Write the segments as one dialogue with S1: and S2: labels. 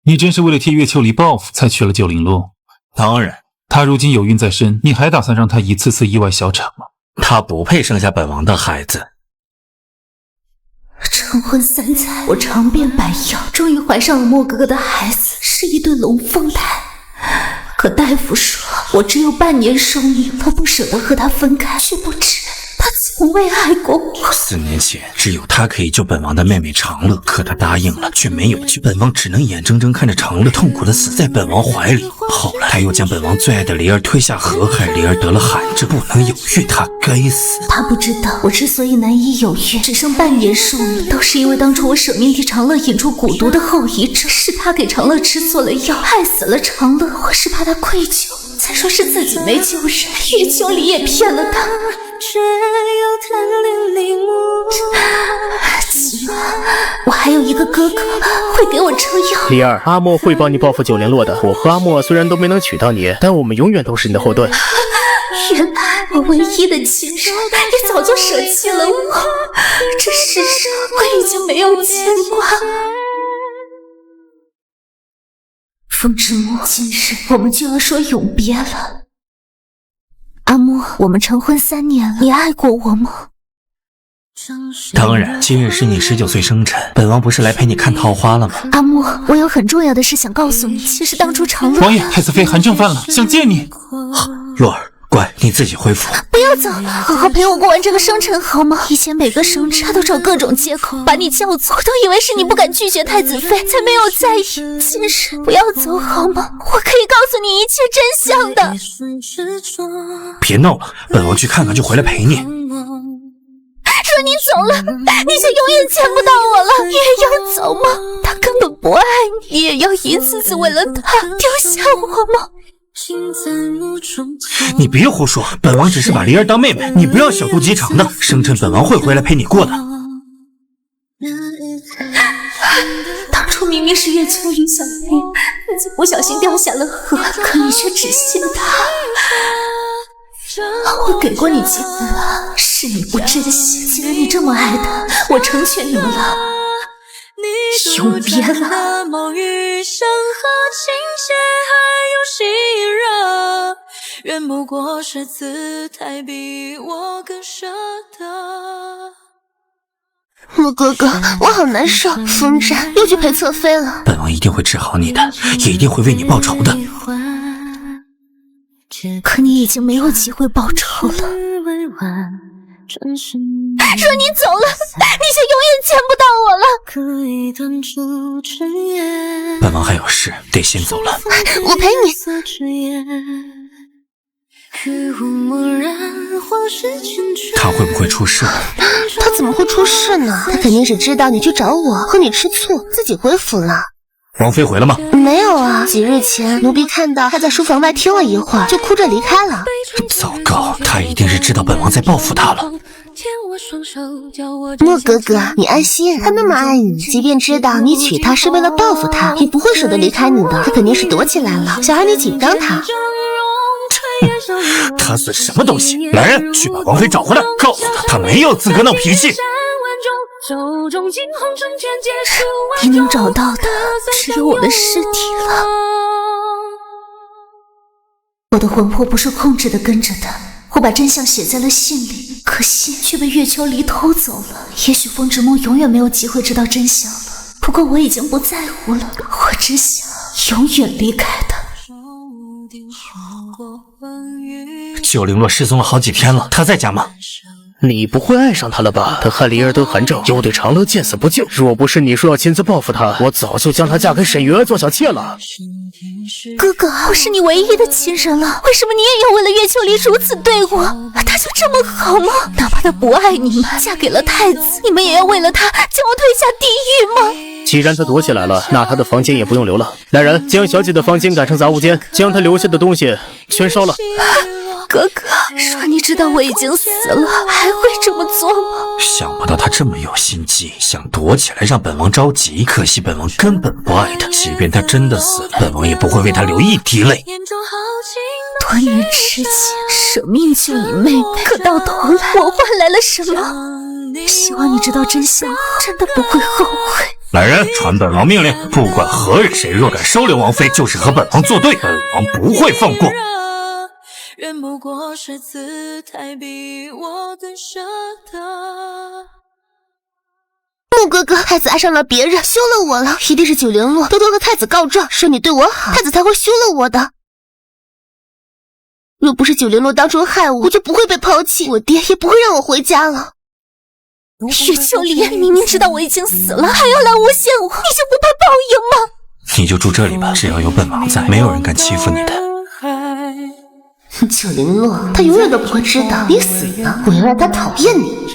S1: 你真是为了替月秋离报复才去了九灵路？
S2: 当然，
S1: 她如今有孕在身，你还打算让她一次次意外小产吗？
S2: 她不配生下本王的孩子。
S3: 成婚3载，我长遍百药，终于怀上了莫哥哥的孩子，是一对龙凤胎。可大夫说我只有半年寿命，我不舍得和他分开，却不知他从未爱过我。
S2: 4年前，只有他可以救本王的妹妹长乐，可他答应了，却没有救。本王只能眼睁睁看着长乐痛苦的死在本王怀里。后来，他又将本王最爱的离儿推下河，害离儿得了寒症，不能有孕，他该死。
S3: 他不知道，我之所以难以有孕，只剩半年寿命，都是因为当初我舍命替长乐引出蛊毒的后遗症，是他给长乐吃错了药，害死了长乐。我是怕他愧疚，才说是自己没救人，月秋里也骗了他。起码我还有一个哥哥会给我车药。
S4: 离儿，阿莫会帮你报复九莲落的。我和阿莫虽然都没能娶到你，但我们永远都是你的后盾。
S3: 原来我唯一的亲人也早就舍弃了我，这世上我已经没有牵挂。风之末，今日我们就要说永别了。阿莫，我们成婚3年了，你爱过我吗？
S2: 当然，今日是你19岁生辰，本王不是来陪你看桃花了吗？
S3: 阿莫，我有很重要的事想告诉你。其实当初长乐……
S1: 王爷，太子妃寒症犯了，想见你。
S2: 洛儿，乖，你自己恢复。
S3: 不要走，好好陪我过完这个生辰好吗？以前每个生辰他都找各种借口把你叫走，我都以为是你不敢拒绝太子妃，才没有在意。今日不要走好吗？我可以告诉你一切真相的。
S2: 别闹了，本王去看看就回来陪你。
S3: 若你走了，你就永远见不到我了。你也要走吗？他根本不爱你，你也要一次次为了他丢下我吗？
S2: 你别胡说，本王只是把离儿当妹妹，你不要小肚鸡肠的。生辰本王会回来陪你过的。
S3: 当初明明是月秋里想陪你，自己不小心掉下了河，可你却只信他。我给过你机会了，是你不珍惜。既然你这么爱他，我成全你们了。永别了。
S5: 原不过是姿态比我更舍得。
S3: 莫哥哥，我好难受，风战又去陪侧妃了。
S2: 本王一定会治好你的，也一定会为你报仇的。
S3: 可你已经没有机会报仇了。若你走了，你就永远见不到我了。
S2: 本王还有事，得先走了。
S3: 我陪你。
S2: 他会不会出事？
S3: 他怎么会出事呢？他肯定是知道你去找我，和你吃醋，自己回府了。
S2: 王妃回了吗？
S3: 没有啊，几日前奴婢看到他在书房外听了一会儿，就哭着离开了。
S2: 糟糕，他一定是知道本王在报复他了。
S3: 莫哥哥，你安心，他那么爱你，即便知道你娶她是为了报复他，也不会舍得离开你的。他肯定是躲起来了，想让你紧张他。
S2: 他算什么东西？来人，去把王妃找回来，告诉他，他没有资格闹脾气。
S3: 你能找到的只有我的尸体了。我的魂魄不受控制地跟着他，我把真相写在了信里，可信却被月秋离偷走了。也许风之梦永远没有机会知道真相了，不过我已经不在乎了，我只想永远离开他。
S2: 九灵洛失踪了好几天了，他在家吗？
S4: 你不会爱上他了吧？他害离儿得寒症，又对长乐见死不救。若不是你说要亲自报复他，我早就将他嫁给沈云儿做小妾了。
S3: 哥哥，我是你唯一的亲人了，为什么你也要为了月秋离如此对我？他就这么好吗？哪怕他不爱你们，嫁给了太子，你们也要为了他将我推下地狱吗？
S4: 既然他躲起来了，那他的房间也不用留了。来人，将小姐的房间改成杂物间，将他留下的东西全烧了。
S3: 哥哥，说你知道我已经死了，还会这么做吗？
S2: 想不到他这么有心机，想躲起来让本王着急。可惜本王根本不爱他，即便他真的死了，本王也不会为他流一滴泪。
S3: 多年之前舍命救你妹妹，可到头来我换来了什么？希望你知道真相后真的不会后悔。
S2: 来人，传本王命令，不管何人，谁若敢收留王妃，就是和本王作对，本王不会放过。
S5: 人不过是姿态比我更舍得。
S6: 穆哥哥，太子爱上了别人，休了我了，一定是九灵洛偷偷和太子告状，说你对我好，太子才会休了我的。若不是九灵洛当初害我，我就不会被抛弃，我爹也不会让我回家了。
S3: 岳秋离，你明明知道我已经死了，还要来诬陷我，你就不怕报应吗？
S2: 你就住这里吧，只要有本王在，没有人敢欺负你的。
S6: 九灵洛，他永远都不会知道你死了，我要让他讨厌你。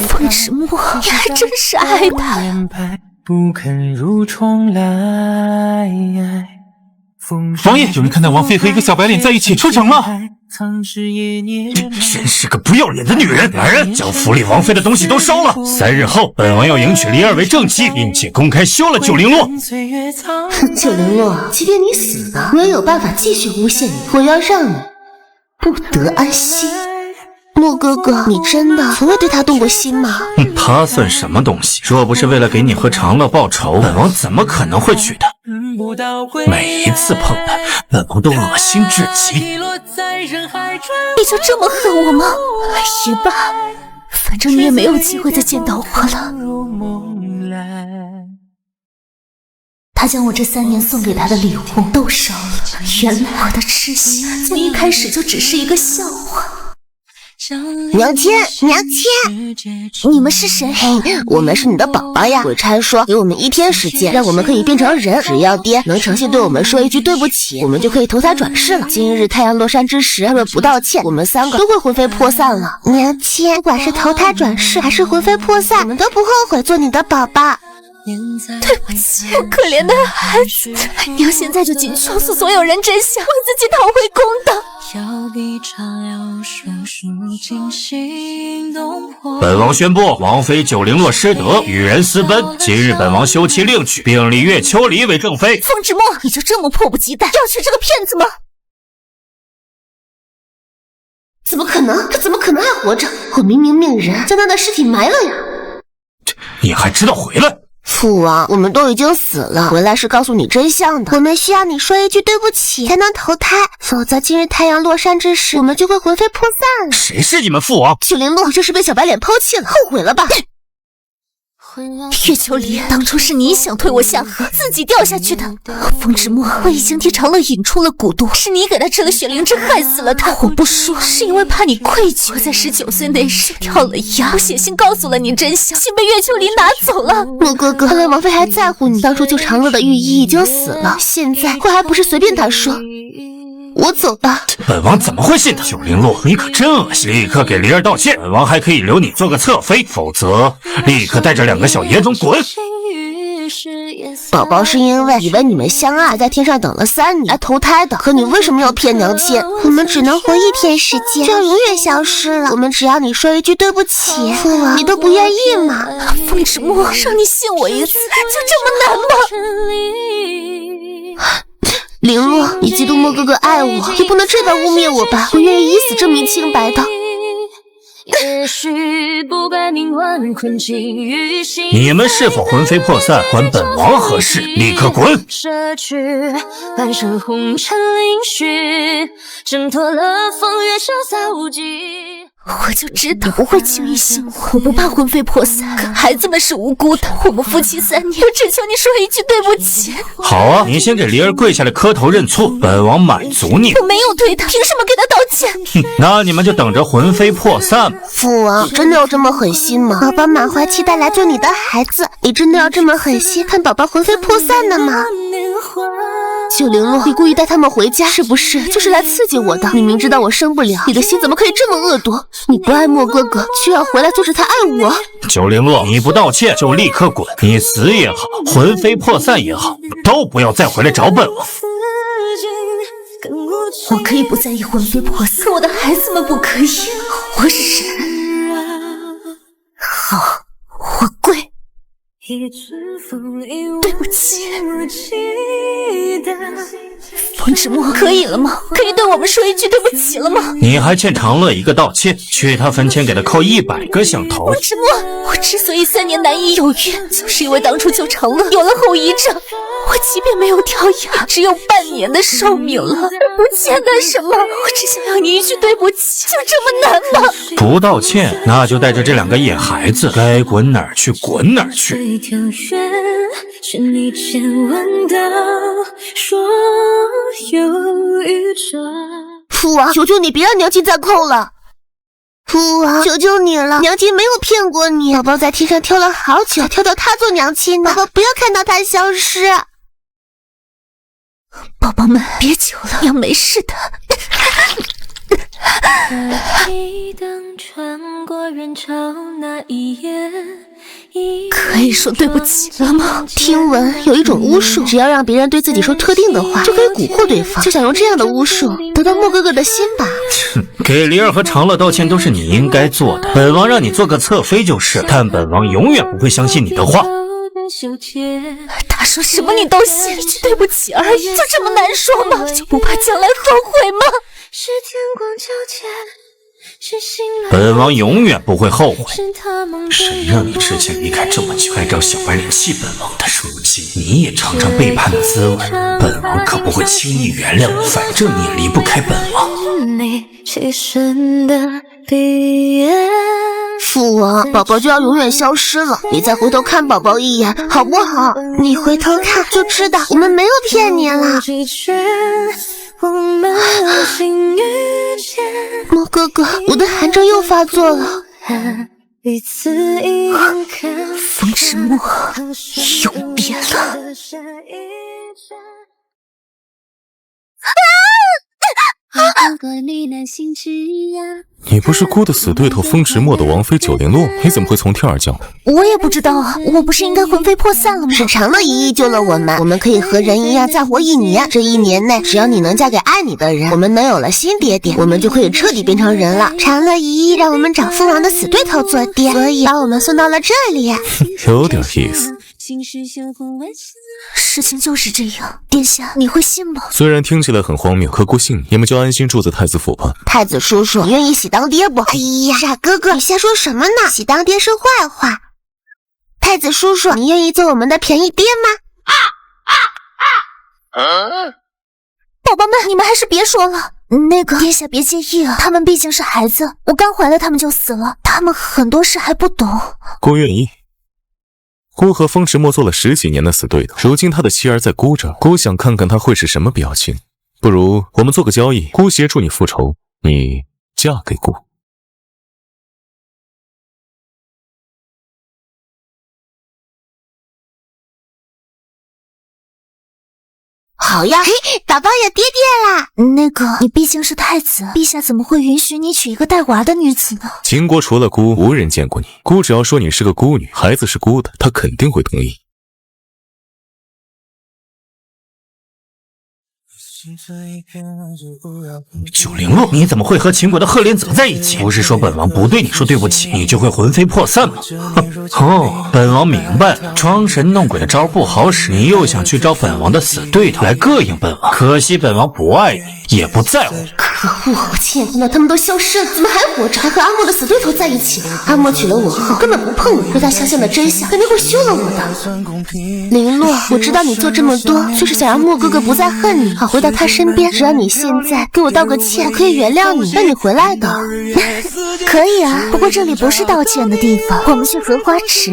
S3: 风之墨，你还真是爱他。
S7: 不肯入窗来。
S1: 王爷，有人看到王妃和一个小白脸在一起出城了。
S2: 真是个不要脸的女人！来人，将府里王妃的东西都烧了。3日后，本王要迎娶离儿为正妻，并且公开休了九灵洛。
S6: 九灵洛，即便你死了，我也有办法继续诬陷你，我要让你不得安息。穆哥哥，你真的从未对他动过心吗？
S2: 他算什么东西？若不是为了给你和长乐报仇，本王怎么可能会娶她？每一次碰她，本王都恶心至极。
S3: 你就这么恨我吗？也罢，反正你也没有机会再见到我了。他将我这3年送给他的礼物都烧了，原来我的痴心从一开始就只是一个笑话。
S6: 娘亲，娘亲，
S3: 你们是谁？
S6: 我们是你的宝宝呀。鬼差说给我们1天时间，让我们可以变成人，只要爹能诚信对我们说一句对不起，我们就可以投胎转世了。今日太阳落山之时，若不道歉，我们3个都会魂飞魄散了。娘亲，不管是投胎转世还是魂飞魄散，我们都不后悔做你的宝宝。
S3: 对不起，我可怜的孩子，你要现在就进去告诉所有人真相，为自己讨回公道。
S2: 本王宣布，王妃九灵洛失德，与人私奔。今日本王休妻另娶，并立岳秋离为正妃。
S3: 风之墨，你就这么迫不及待要娶这个骗子吗？
S6: 怎么可能？他怎么可能还活着？我明明命人将他的尸体埋了呀！
S2: 你还知道回来？
S6: 父王，我们都已经死了，回来是告诉你真相的。我们需要你说一句对不起才能投胎，否则今日太阳落山之时，我们就会魂飞魄散了。
S2: 谁是你们父王？
S6: 九灵洛，你这是被小白脸抛弃了，后悔了吧？
S3: 岳秋离，当初是你想推我下河，自己掉下去的。风之墨，我已经替长乐引出了蛊毒，是你给他吃了血灵芝，害死了他。我不说，是因为怕你愧疚。我在19岁那时跳了崖，我写信告诉了你真相，信被岳秋离拿走了。
S6: 穆哥哥，看来王妃还在乎你。当初救长乐的御医已经死了，现在话还不是随便他说。我走吧。
S2: 本王怎么会信他？九灵洛，你可真恶心！立刻给离儿道歉，本王还可以留你做个侧妃，否则立刻带着2个小野种滚！
S6: 宝宝是因为以为你们相爱，在天上等了3年来投胎的。可你为什么要骗娘亲？我们只能活1天时间，就要永远消失了。我们只要你说一句对不起，父王，你都不愿意吗？
S3: 风之墨，让你信我一次，就这么难吗？
S6: 灵洛，你嫉妒莫哥哥爱我，也不能这般污蔑我吧？我愿意以死证明清白的。
S2: 你们是否魂飞魄散，关本王何事？立刻滚！
S5: 舍去半生红尘凌虚，挣脱了风月潇洒无际。
S3: 我就知道你不会轻易信我，我不怕魂飞魄散，可孩子们是无辜的。我们夫妻3年，我只求你说一句对不起。
S2: 好啊，你先给离儿跪下来磕头认错，本王满足你。
S3: 我没有推他，凭什么给他道歉？
S2: 那你们就等着魂飞魄散吧。
S6: 父王，你真的有这么狠心吗？宝宝满怀期待来做你的孩子，你真的要这么狠心看宝宝魂飞魄散的吗？九灵洛，你故意带他们回家，是不是就是来刺激我的？你明知道我生不了，你的心怎么可以这么恶毒？你不爱莫哥哥，却要回来阻止他爱我。
S2: 九灵洛，你不道歉就立刻滚！你死也好，魂飞魄散也好，都不要再回来找本王。
S3: 我可以不在意魂飞魄散，可我的孩子们不可以。我是人。好，我跪。对不起，风之墨，可以了吗？可以对我们说一句对不起了吗？
S2: 你还欠长乐一个道歉，去他坟前给他扣100个响头。
S3: 风之墨，我之所以3年难以有孕，就是因为当初救长乐有了后遗症。我即便没有掉牙，只有半年的寿命了，不欠他什么，我只想要你一句对不起，就这么难吗？
S2: 不道歉，那就带着这2个野孩子该滚哪儿去滚哪儿去。
S5: 是你亲吻的所有宇宙。
S6: 父王，求求你别让娘亲再扣了。父王，求求你了，娘亲没有骗过你。宝宝在天上跳了好久，跳到她做娘亲的。宝宝不要看到她消失。
S3: 宝宝们，别求了，娘没事的。
S5: 一灯穿过人潮那一夜，
S3: 可以说对不起了吗？
S6: 听闻有一种巫术，只要让别人对自己说特定的话，就可以蛊惑对方。就想用这样的巫术得到莫哥哥的心吧。
S2: 给离儿和长乐道歉都是你应该做的，本王让你做个侧妃就是，但本王永远不会相信你的话。
S3: 他说什么你都信，一句对不起而已，就这么难说吗？就不怕将来后悔吗？
S5: 是天光皎洁，是醒来
S2: 本王永远不会后悔。谁让你之前离开这么久，还找小白脸气本王的？如今你也尝尝背叛的滋味，本王可不会轻易原谅你，反正你也离不开本王。
S5: 你栖身的鼻眼。
S6: 父王，宝宝就要永远消失了，你再回头看宝宝一眼好不好？你回头看就知道我们没有骗你了。莫哥哥，我的寒症又发作了。
S3: 风之墨又变了。
S1: 你不是姑的死对头风迟墨的王妃九灵洛，你怎么会从天而降呢？
S3: 我也不知道啊，我不是应该魂飞魄散了吗？
S6: 是长乐一役救了我们，我们可以和人一样再活1年。这1年内，只要你能嫁给爱你的人，我们能有了新爹爹，我们就可以彻底变成人了。长乐一役让我们找父王的死对头做爹，所以把我们送到了这里。
S1: 有点意思。
S3: 事情就是这样，殿下，你会信吗？
S1: 虽然听起来很荒谬，可姑信你，你们就安心住在太子府吧。
S6: 太子叔叔，你愿意喜当爹不？哎呀，傻哥哥，你瞎说什么呢？喜当爹是坏话。太子叔叔，你愿意做我们的便宜爹吗？
S3: 宝宝们，你们还是别说了。那个殿下别介意啊，他们毕竟是孩子，我刚怀了他们就死了，他们很多事还不懂。
S1: 姑愿意。姑和风迟墨做了10几年的死对头，如今他的妻儿在姑这儿，姑想看看他会是什么表情。不如我们做个交易，姑协助你复仇，你嫁给姑。
S6: 好呀，嘿，宝宝有爹爹啦！
S3: 那个，你毕竟是太子，陛下怎么会允许你娶一个带娃的女子呢？
S1: 秦国除了姑，无人见过你。姑只要说你是个孤女，孩子是姑的，她肯定会同意。
S2: 九灵洛，你怎么会和秦国的赫连泽在一起？不是说本王不对你说对不起，你就会魂飞魄散吗？哦，本王明白了，装神弄鬼的招不好使，你又想去找本王的死对头来膈应本王，可惜本王不爱你，也不在乎。
S6: 可恶，我亲眼看到他们都消失了，怎么还活着？还和阿莫的死对头在一起了。阿莫娶了我后根本不碰我，若他相信了真相，肯定会休了我的。林洛，我知道你做这么多，就是想让莫哥哥不再恨你，好回到他身边。只要你现在给我道个歉，我可以原谅你，让你回来的。
S3: 可以啊，不过这里不是道歉的地方，我们去荷花池。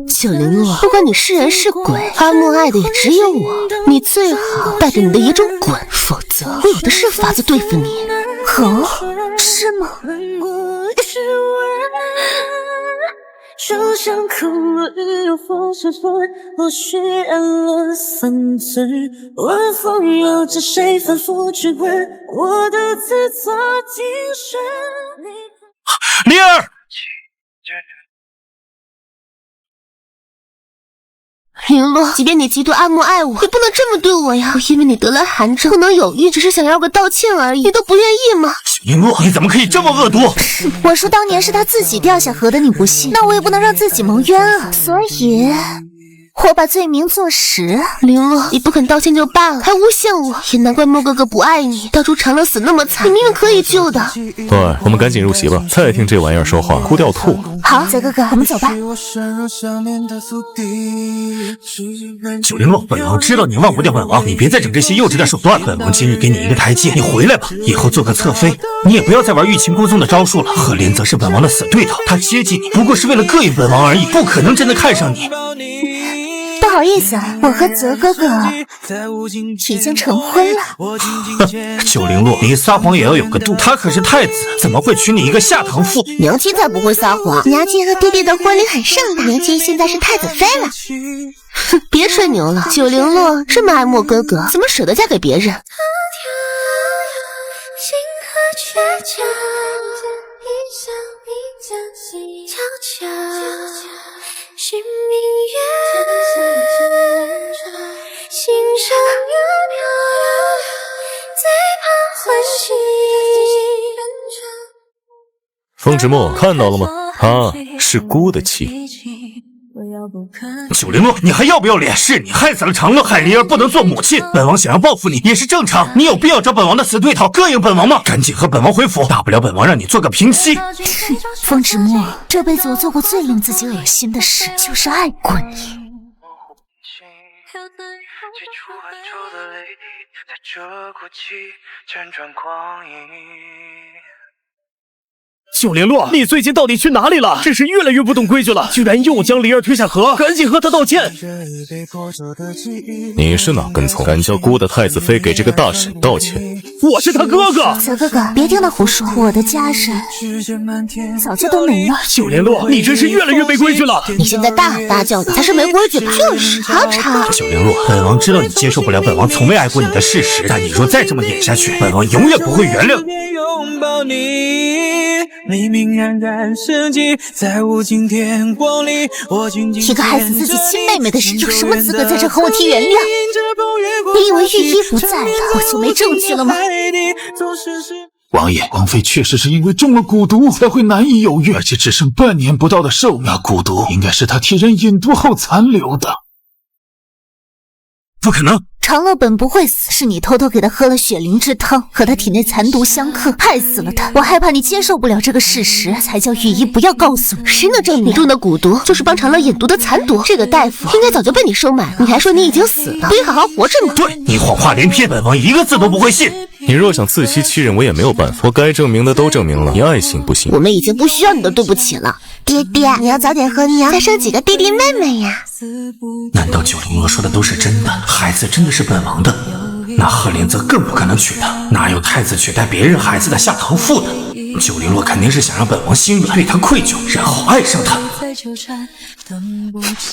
S6: 九灵洛，不管你是人是鬼，阿莫爱的也只有我。你最好带着你的野种滚，否则我有的是法子对付你。
S3: 哦，是吗？
S5: 就像哭了雨有风是风，或许染了三次。晚风有着谁反复去问我的自作精神。
S2: 灵儿，
S6: 绫罗，即便你极度爱慕爱我，也不能这么对我呀！我因为你得了寒症，不能有孕，只是想要个道歉而已，你都不愿意吗？
S2: 绫罗，你怎么可以这么恶毒？
S3: 我说当年是他自己掉下河的，你不信，那我也不能让自己蒙冤啊，所以我把罪名坐实。
S6: 绫罗，你不肯道歉就罢了，还诬陷我，也难怪莫哥哥不爱你。当初长乐死那么惨，你明明可以救的。
S1: 对，我们赶紧入席吧，再听这玩意儿说话，哭掉吐了。
S3: 好，泽哥哥，我们走吧。
S2: 九灵洛，本王知道你忘不掉本王，你别再整这些幼稚的手段了。本王今日给你一个台阶，你回来吧，以后做个侧妃，你也不要再玩欲擒故纵的招数了。赫连泽是本王的死对头，他接近你不过是为了膈应本王而已，不可能真的看上你。
S3: 不好意思啊，我和泽哥哥已经成婚了。
S2: 九灵洛，你撒谎也要有个度，他可是太子，怎么会娶你一个下堂妇？
S6: 娘亲才不会撒谎，娘亲和爹爹的婚礼很盛大，娘亲现在是太子妃了。哼，别吹牛了，九灵洛这么爱莫哥哥，怎么舍得嫁给别人？
S5: 心明月，心上有飘摇，最怕欢喜。
S1: 风之墨看到了吗？她是姑的妻。
S2: 九灵洛，你还要不要脸？是你害死了长乐，害灵儿不能做母亲，本王想要报复你也是正常。你有必要找本王的死对头膈应本王吗？赶紧和本王回府，大不了本王让你做个平妻。
S3: 风之墨，这辈子我做过最令自己恶心的事，就是爱过你。
S4: 九灵洛，你最近到底去哪里了？真是越来越不懂规矩了，居然又将离儿推下河，赶紧和他道歉！
S1: 你是哪根葱，敢叫姑的太子妃给这个大婶道歉？
S4: 我是他哥哥。
S3: 泽哥哥，别听他胡说，我的家人早就都没了。
S4: 九灵洛，你真是越来越没规矩了。
S6: 你现在大大叫的才是没规矩吧？就是好吵。
S2: 九灵洛，本王知道你接受不了本王从未爱过你的事实，但你若再这么演下去，本王永远不会原谅你。
S7: 黎明冉冉升起，在无尽天光里，我静静
S3: 一个害死自己亲妹妹的人，有什么资格在这和我提原谅？你以为御医不在了，我就没证据了吗？
S8: 王爷，王妃确实是因为中了蛊毒，才会难以有孕，而且只剩半年不到的寿命。那蛊毒应该是她替人引毒后残留的。
S2: 不可能！
S3: 长乐本不会死，是你偷偷给他喝了血灵之汤，和他体内残毒相克，害死了他。我害怕你接受不了这个事实，才叫御医不要告诉你。
S6: 谁能证明你中的蛊毒就是帮长乐引毒的残毒？这个大夫应该早就被你收买了，你还说你已经死了，不也好好活着吗？
S2: 对，你谎话连篇，本王一个字都不会信。
S1: 你若想自欺欺人，我也没有办法，我该证明的都证明了，你爱信不信？
S6: 我们已经不需要你的对不起了。爹爹，你要早点和娘再生几个弟弟妹妹呀。
S2: 难道九灵洛说的都是真的？孩子真的是本王的？那赫连泽更不可能娶她，哪有太子取代别人孩子的下堂妇的？九灵洛肯定是想让本王心软，对他愧疚，然后爱上他。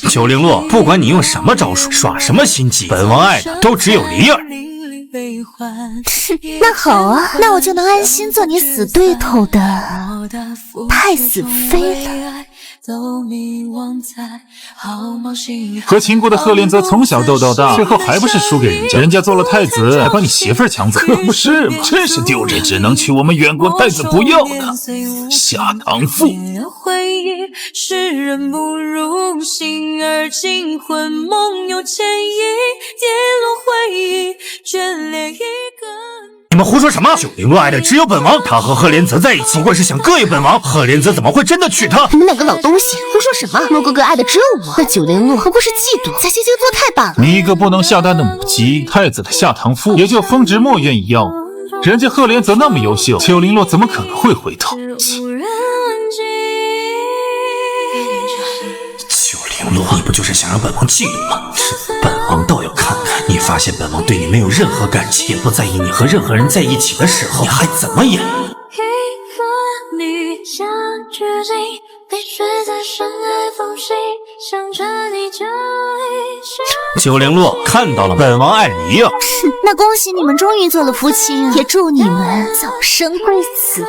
S2: 九灵洛，不管你用什么招数，耍什么心机，本王爱的都只有离儿。
S3: 那好啊，那我就能安心做你死对头的太子妃了。
S8: 和秦国的赫连泽从小斗到大，最后还不是输给人家？人家做了太子，还把你媳妇儿抢走，可不是嘛？真是丢人！只能娶我们远国太子不要的下堂妇。
S5: 世人不入心而惊魂梦有千亿，跌落回忆，眷恋一个。
S2: 你们胡说什么？九灵洛爱的只有本王，他和赫连泽在一起，不过是想膈应本王。赫连泽怎么会真的娶她？
S6: 你们两个老东西，胡说什么？莫哥哥爱的只有我，那九灵洛不过是嫉妒，才惺惺作态罢了。
S8: 你一个不能下蛋的母鸡，太子的下堂妇，也就风之墨愿意要。人家赫连泽那么优秀，九灵洛怎么可能会回头？
S2: 九灵洛，你不就是想让本王嫉妒吗？本王倒要看看，你发现本王对你没有任何感情，也不在意你和任何人在一起的时候，你还怎么演？九灵洛，看到了，本王爱离儿。
S3: 那恭喜你们终于做了夫妻，也祝你们早生贵子。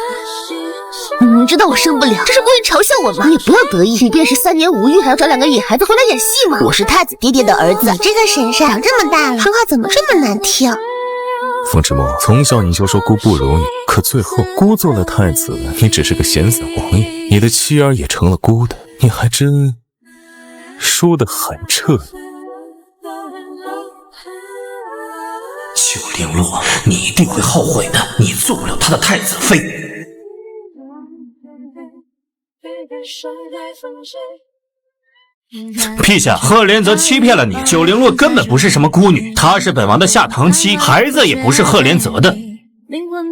S6: 你知道我生不了，这是故意嘲笑我吗？你也不要得意，你便是3年无育，还要找2个野孩子回来演戏吗？我是太子爹爹的儿子，你这个婶婶长这么大了，说话怎么这么难听？
S1: 风之墨，从小你就说姑不如你，可最后姑做了太子，你只是个闲散王爷，你的妻儿也成了姑的，你还真输得很彻底。
S2: 九灵洛，你一定会后悔的，你做不了他的太子妃。陛下，赫连泽欺骗了你，九灵洛根本不是什么孤女，她是本王的下堂妻，孩子也不是赫连泽的。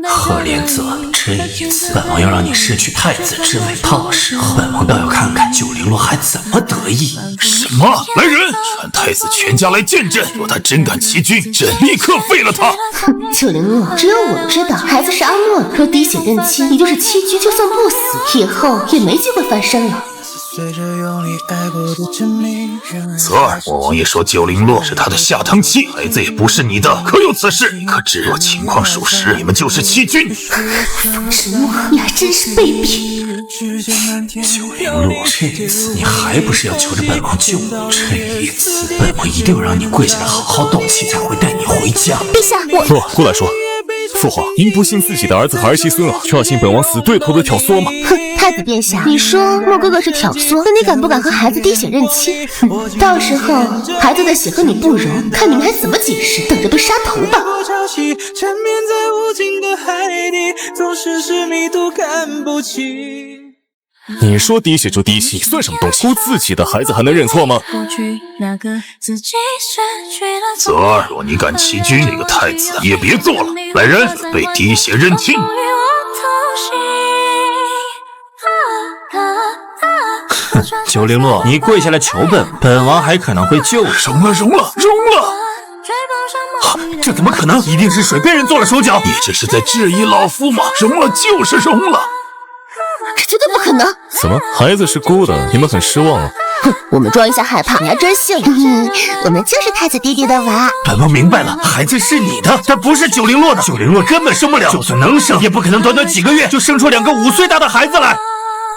S2: 赫连泽，这一次本王要让你失去太子之位，到时候本王倒要看看九灵洛还怎么得意。
S8: 什么？来人，传太子全家来见朕，若他真敢欺君，朕立刻废了他。
S6: 九灵洛，只有我知道，孩子是阿莫的，若滴血认亲，你就是欺君，就算不死，以后也没机会翻身了。
S8: 泽儿，我王爷说九灵洛是他的下堂妻，孩子也不是你的，可有此事？可知若情况属实，你们就是欺君。
S3: 风之墨，你还真是卑鄙！
S2: 九灵洛，这一次你还不是要求着本王救你？这一次本王一定要让你跪下来好好道歉，才会带你回家。
S6: 陛下，
S1: 诺，过来说。父皇，您不信自己的儿子和儿媳孙儿，却要信本王死对头的挑唆吗？
S6: 哼，太子殿下，你说莫哥哥是挑唆，那你敢不敢和孩子滴血认亲？到时候孩子的血和你不容，看你们还怎么解释，等着被杀头吧。
S1: 你说滴血就滴血，你算什么东西？姑自己的孩子还能认错吗？
S8: 泽儿，若你敢欺君，这个太子也别做了。来人，被滴血认亲。
S2: 九灵洛，你跪下来求本王还可能会救你。
S8: 容了！
S2: 这怎么可能？一定是水被人做了手脚。
S8: 你这是在质疑老夫吗？容了就是容了。
S6: 这绝对不可能！
S1: 怎么，孩子是姑的，你们很失望啊？
S6: 哼，我们装一下害怕，你还真信了？我们就是太子爹爹的娃。
S2: 本王明白了，孩子是你的，但不是九灵洛的。九灵洛根本生不了，就算能生，也不可能短短几个月就生出2个5岁大的孩子来。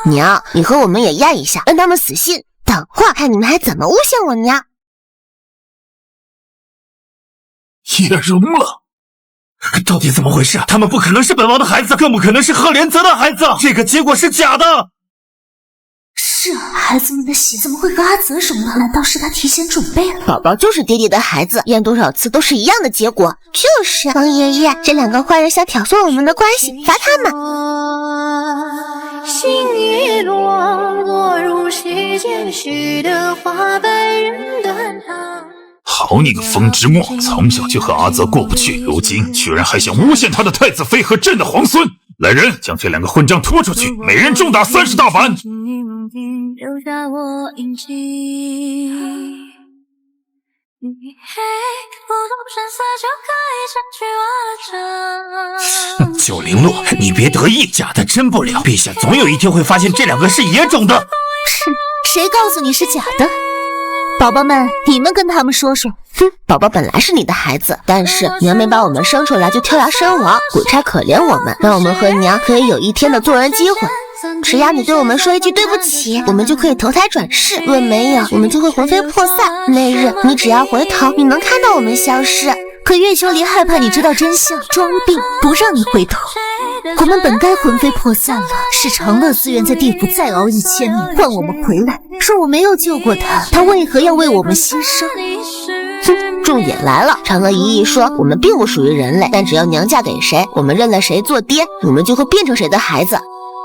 S6: 娘，你和我们也验一下，让他们死心。等会儿看你们还怎么诬陷我娘。
S8: 也容了。
S2: 到底怎么回事？他们不可能是本王的孩子，更不可能是赫连泽的孩子，这个结果是假的。
S3: 是啊，孩子们的血怎么会和阿泽融了？难道是他提前准备了？
S6: 宝宝就是爹爹的孩子，验多少次都是一样的结果。就是王爷爷，这2个坏人想挑唆我们的关系，罚他们。
S5: 心一落入溪间，许的花被人断肠。
S8: 好你个风之墨，从小就和阿泽过不去，如今居然还想诬陷他的太子妃和朕的皇孙！来人，将这2个混账拖出去，每人重打30大板！
S5: 留下我印记。
S2: 九灵洛，你别得意，假的真不了。陛下总有一天会发现这2个是野种的。
S3: 谁告诉你是假的？宝宝们，你们跟他们说说。
S6: 哼，宝宝本来是你的孩子，但是娘没把我们生出来就跳崖身亡，鬼差可怜我们，让我们和娘可以有一天的做人机会。只要你对我们说一句对不起，我们就可以投胎转世；若没有，我们就会魂飞魄散。那日你只要回头，你能看到我们消失。
S3: 可月秋离害怕你知道真相，装病不让你回头。我们本该魂飞魄散了，是长乐自愿在地府再熬1000年，换我们回来。说我没有救过他，他为何要为我们牺牲？
S6: 哼，重点来了，长乐姨姨说我们并不属于人类，但只要娘嫁给谁，我们认了谁做爹，我们就会变成谁的孩子。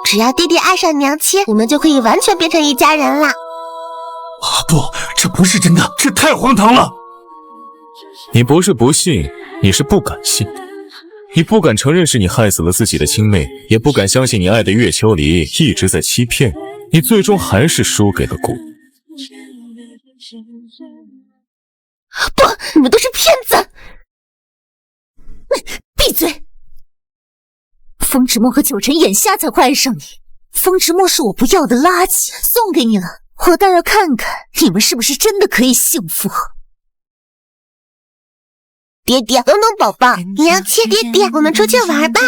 S6: 只要爹爹爱上娘亲，我们就可以完全变成一家人了。
S2: 不，这不是真的，这太荒唐了。
S1: 你不是不信，你是不敢信。你不敢承认是你害死了自己的亲妹，也不敢相信你爱的月秋离一直在欺骗你，最终还是输给了姑。
S6: 不，你们都是骗子！闭嘴！
S3: 风之墨和九晨眼瞎才会爱上你。风之墨是我不要的垃圾，送给你了。我倒要看看你们是不是真的可以幸福。
S6: 爹爹，等等宝宝，你要切爹爹，我们出去玩吧。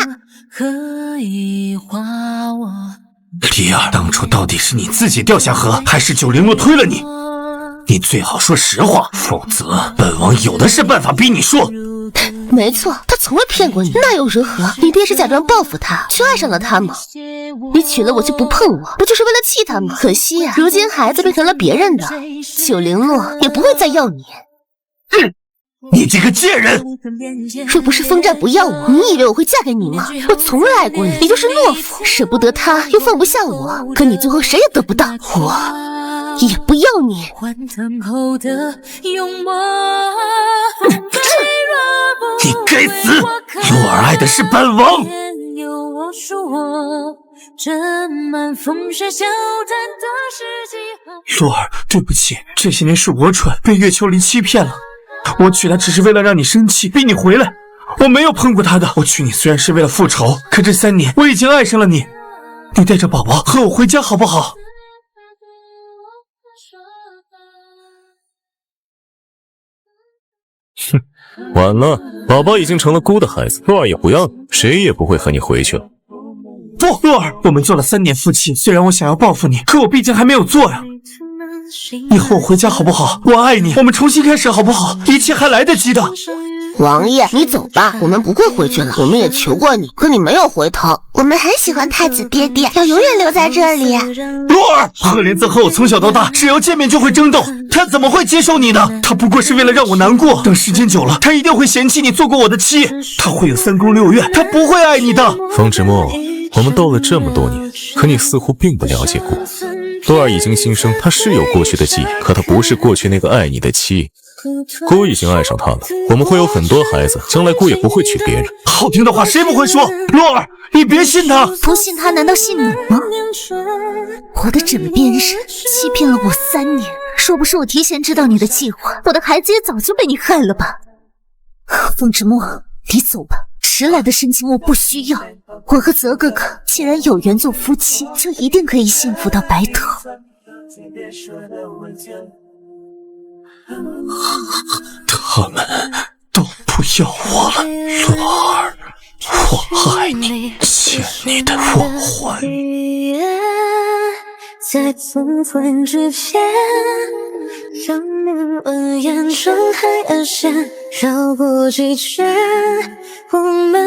S2: 离儿，当初到底是你自己掉下河，还是906推了你？你最好说实话，否则本王有的是办法逼你说。
S6: 没错，他从未骗过你，那又如何？你爹是假装报复他，却爱上了他吗？你娶了我就不碰我，不就是为了气他吗？可惜啊，如今孩子变成了别人的，906也不会再要你。
S2: 你这个贱人！
S6: 若不是风战不要我，你以为我会嫁给你吗？我从未爱过你，你就是懦夫，舍不得他又放不下我，可你最后谁也得不到，我也不要你。
S2: 你该死！洛儿爱的是本王。洛儿，对不起，这些年是我蠢，被月秋离欺骗了。我娶她只是为了让你生气，逼你回来。我没有碰过她的。我娶你虽然是为了复仇，可这3年我已经爱上了你。你带着宝宝和我回家好不好？
S1: 哼，晚了，宝宝已经成了姑的孩子，洛儿也不要了，谁也不会和你回去了。
S2: 不，洛儿，我们做了3年夫妻，虽然我想要报复你，可我毕竟还没有做呀。你和我回家好不好？我爱你，我们重新开始好不好？一切还来得及的。
S6: 王爷，你走吧，我们不会回去了。我们也求过你，可你没有回头。我们很喜欢太子爹爹，要永远留在这里。
S2: 洛儿，赫连泽和我从小到大，只要见面就会争斗，他怎么会接受你呢？他不过是为了让我难过。等时间久了，他一定会嫌弃你做过我的妻，他会有3宫6院，他不会爱你的。
S1: 风之墨，我们斗了这么多年，可你似乎并不了解姑。洛儿已经新生，她是有过去的记忆，可她不是过去那个爱你的妻。姑已经爱上他了，我们会有很多孩子，将来姑也不会娶别人。
S2: 好听的话谁不会说？洛儿，你别信他。
S3: 不信他难道信你吗？我的枕边人欺骗了我3年，若不是我提前知道你的计划，我的孩子也早就被你害了吧。风之墨，你走吧，迟来的深情我不需要。我和泽哥哥既然有缘做夫妻，就一定可以幸福到白头。
S2: 他们都不要我了，洛儿，我爱你，欠你的我还。
S5: 在黄昏之前，让你闻言睁开耳线，绕过几圈，我们